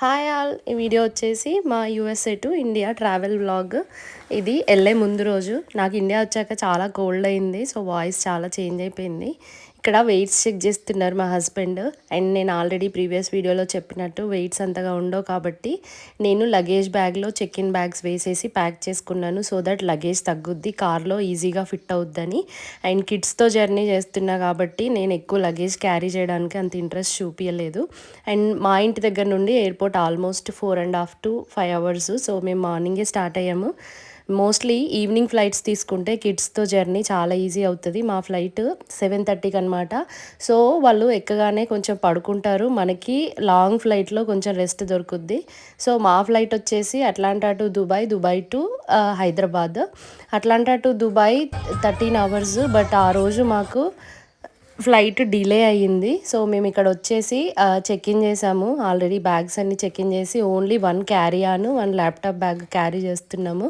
Hi all, ఈ video వచ్చేసి మా USA to India travel vlog. ఇది వెళ్ళే ముందు రోజు. నాకు ఇండియా వచ్చాక చాలా కోల్డ్ అయింది, సో వాయిస్ చాలా చేంజ్ అయిపోయింది. ఇక్కడ వెయిట్స్ చెక్ చేస్తున్నారు మా హస్బెండ్. అండ్ నేను ఆల్రెడీ ప్రీవియస్ వీడియోలో చెప్పినట్టు వెయిట్స్ అంతగా ఉండవు కాబట్టి నేను లగేజ్ బ్యాగ్లో చెక్ ఇన్ బ్యాగ్స్ వేసేసి ప్యాక్ చేసుకున్నాను, సో దట్ లగేజ్ తగ్గుద్ది, కార్లో ఈజీగా ఫిట్ అవుద్దని. అండ్ కిడ్స్తో జర్నీ చేస్తున్నా కాబట్టి నేను ఎక్కువ లగేజ్ క్యారీ చేయడానికి అంత ఇంట్రెస్ట్ చూపించలేదు. అండ్ మా ఇంటి దగ్గర నుండి airport almost 4.5 to 5 hours. So మేము మార్నింగే స్టార్ట్ అయ్యాము. మోస్ట్లీ ఈవినింగ్ ఫ్లైట్స్ తీసుకుంటే కిడ్స్తో జర్నీ చాలా ఈజీ అవుతుంది. మా ఫ్లైట్ 7:30కి అనమాట. సో వాళ్ళు ఎక్కగానే కొంచెం పడుకుంటారు, మనకి లాంగ్ ఫ్లైట్లో కొంచెం రెస్ట్ దొరుకుద్ది. సో మా ఫ్లైట్ వచ్చేసి Atlanta to Dubai, Dubai to Hyderabad. Atlanta to Dubai 13 hours, but ఆ రోజు మాకు ఫ్లైట్ డిలే అయ్యింది. సో మేము ఇక్కడ వచ్చేసి చెక్ ఇన్ చేసాము. ఆల్రెడీ బ్యాగ్స్ అన్ని చెక్ ఇన్ చేసి only 1 carry on, 1 laptop bag carry చేస్తున్నాము.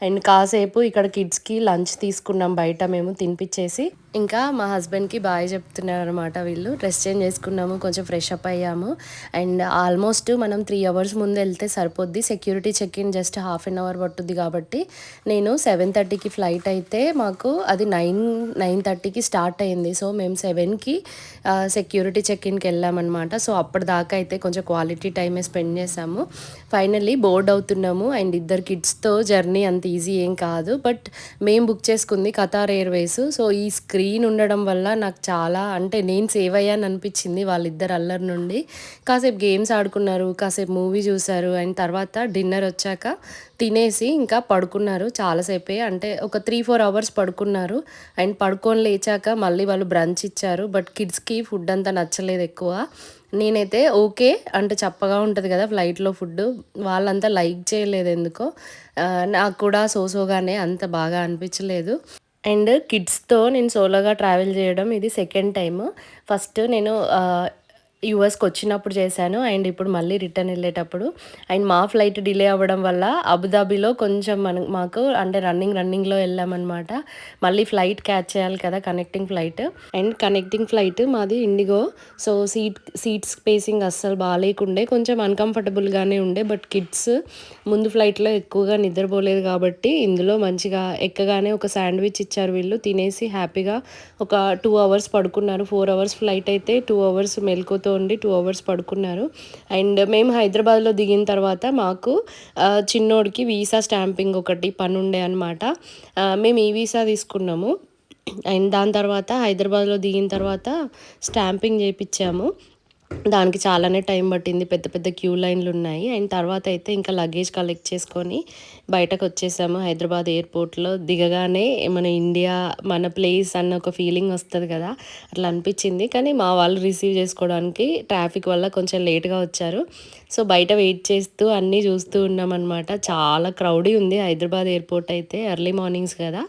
అండ్ కాసేపు ఇక్కడ కిడ్స్కి లంచ్ తీసుకున్నాం బయట మేము తినిపించేసి. ఇంకా మా హస్బెండ్కి బాయ్ చెప్తున్నారు అనమాట వీళ్ళు. డ్రెస్ చేంజ్ చేసుకున్నాము, కొంచెం ఫ్రెష్ అప్ అయ్యాము. అండ్ ఆల్మోస్ట్ మనం 3 hours ముందు వెళ్తే సరిపోద్ది. Security check in just 1/2 hour పట్టుద్ది కాబట్టి నేను 7:30కి ఫ్లైట్ అయితే మాకు అది 9:30కి స్టార్ట్ అయింది. సో మేము 7కి సెక్యూరిటీ చెక్ ఇన్కి వెళ్ళామన్నమాట. సో అప్పటిదాకా అయితే కొంచెం క్వాలిటీ టైమే స్పెండ్ చేసాము. ఫైనల్లీ బోర్డ్ అవుతున్నాము. అండ్ 2 కిడ్స్తో జర్నీ అంత ఈజీ ఏం కాదు, బట్ మేము బుక్ చేసుకుంది ఖతార్ ఎయిర్వేస్. సో ఈ స్క్రీన్ ఉండడం వల్ల నాకు చాలా, అంటే నేను సేవ్ అయ్యాను అనిపించింది వాళ్ళిద్దరు అల్లరి నుండి. కాసేపు గేమ్స్ ఆడుకున్నారు, కాసేపు మూవీ చూశారు. అండ్ తర్వాత డిన్నర్ వచ్చాక తినేసి ఇంకా పడుకున్నారు చాలాసేపే, అంటే ఒక 3-4 hours పడుకున్నారు. అండ్ పడుకొని లేచాక మళ్ళీ వాళ్ళు బ్రంచ్ ఇచ్చారు, బట్ కిడ్స్కి ఫుడ్ అంతా నచ్చలేదు ఎక్కువ. నేనైతే ఓకే, అంటే చప్పగా ఉంటుంది కదా ఫ్లైట్లో ఫుడ్, వాళ్ళంతా లైక్ చేయలేదు ఎందుకో. నాకు కూడా సోసోగానే, అంత బాగా అనిపించలేదు. అండ్ కిడ్స్తో నేను సోలోగా ట్రావెల్ చేయడం ఇది సెకండ్ టైం. ఫస్ట్ నేను యూఎస్కి వచ్చినప్పుడు చేశాను, అండ్ ఇప్పుడు మళ్ళీ రిటర్న్ వెళ్ళేటప్పుడు. అండ్ మా ఫ్లైట్ డిలే అవ్వడం వల్ల అబుదాబిలో కొంచెం మాకు అంటే రన్నింగ్లో వెళ్ళామన్నమాట. మళ్ళీ ఫ్లైట్ క్యాచ్ చేయాలి కదా, connecting flight. And connecting flight మాది ఇండిగో. సో సీట్ స్పేసింగ్ అస్సలు బాగాలేకుండే, కొంచెం అన్కంఫర్టబుల్గానే ఉండే. బట్ కిడ్స్ ముందు ఫ్లైట్లో ఎక్కువగా నిద్రపోలేదు కాబట్టి ఇందులో మంచిగా ఎక్కగానే ఒక శాండ్విచ్ ఇచ్చారు, వీళ్ళు తినేసి హ్యాపీగా ఒక 2 hours పడుకున్నారు. 4 hours ఫ్లైట్ అయితే 2 hours మెలకువతో ఉండి 2 hours పడుకున్నారు. అండ్ మేము హైదరాబాద్లో దిగిన తర్వాత మాకు చిన్నోడికి వీసా స్టాంపింగ్ ఒకటి పని ఉండే అనమాట. మేము ఈ వీసా తీసుకున్నాము. అండ్ దాని తర్వాత హైదరాబాద్లో దిగిన తర్వాత స్టాంపింగ్ చేయించాము. దానికి చాలానే టైం పట్టింది, పెద్ద పెద్ద క్యూ లైన్లు ఉన్నాయి. అండ్ తర్వాత అయితే ఇంకా లగేజ్ కలెక్ట్ చేసుకొని బయటకు వచ్చేసాము. హైదరాబాద్ ఎయిర్పోర్ట్లో దిగగానే మన ఇండియా, మన ప్లేస్ అన్న ఒక ఫీలింగ్ వస్తుంది కదా, అట్లా అనిపించింది. కానీ మా వాళ్ళు రిసీవ్ చేసుకోవడానికి ట్రాఫిక్ వల్ల కొంచెం లేట్గా వచ్చారు. సో బయట వెయిట్ చేస్తూ అన్నీ చూస్తూ ఉన్నామన్నమాట. చాలా క్రౌడీ ఉంది హైదరాబాద్ ఎయిర్పోర్ట్ అయితే. ఎర్లీ మార్నింగ్స్ కదా,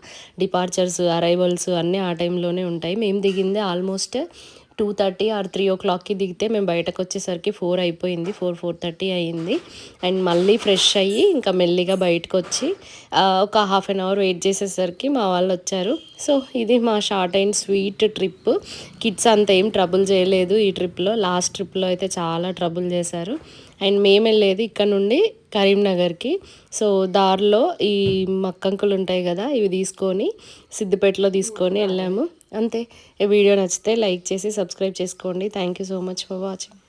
డిపార్చర్స్, అరైవల్స్ అన్నీ ఆ టైంలోనే ఉంటాయి. మేము దిగింది ఆల్మోస్ట్ 2:30 or 3 o'clockకి దిగితే మేము బయటకు వచ్చేసరికి 4 అయిపోయింది, 4:30 అయ్యింది. అండ్ మళ్ళీ ఫ్రెష్ అయ్యి ఇంకా మెల్లిగా బయటకు వచ్చి ఒక 1/2 hour వెయిట్ చేసేసరికి మా వాళ్ళు వచ్చారు. సో ఇది మా short and sweet trip. Kids అంత ఏం ట్రబుల్ చేయలేదు ఈ ట్రిప్లో. లాస్ట్ ట్రిప్లో అయితే చాలా ట్రబుల్ చేశారు. అండ్ మేము వెళ్ళేది ఇక్కడ నుండి కరీంనగర్కి. సో దారిలో ఈ మక్కంకులు ఉంటాయి కదా, ఇవి తీసుకొని సిద్దిపేటలో తీసుకొని వెళ్ళాము. అంతే. ఈ వీడియో నచ్చితే లైక్ చేసి సబ్స్క్రైబ్ చేసుకోండి. Thank you so much for watching.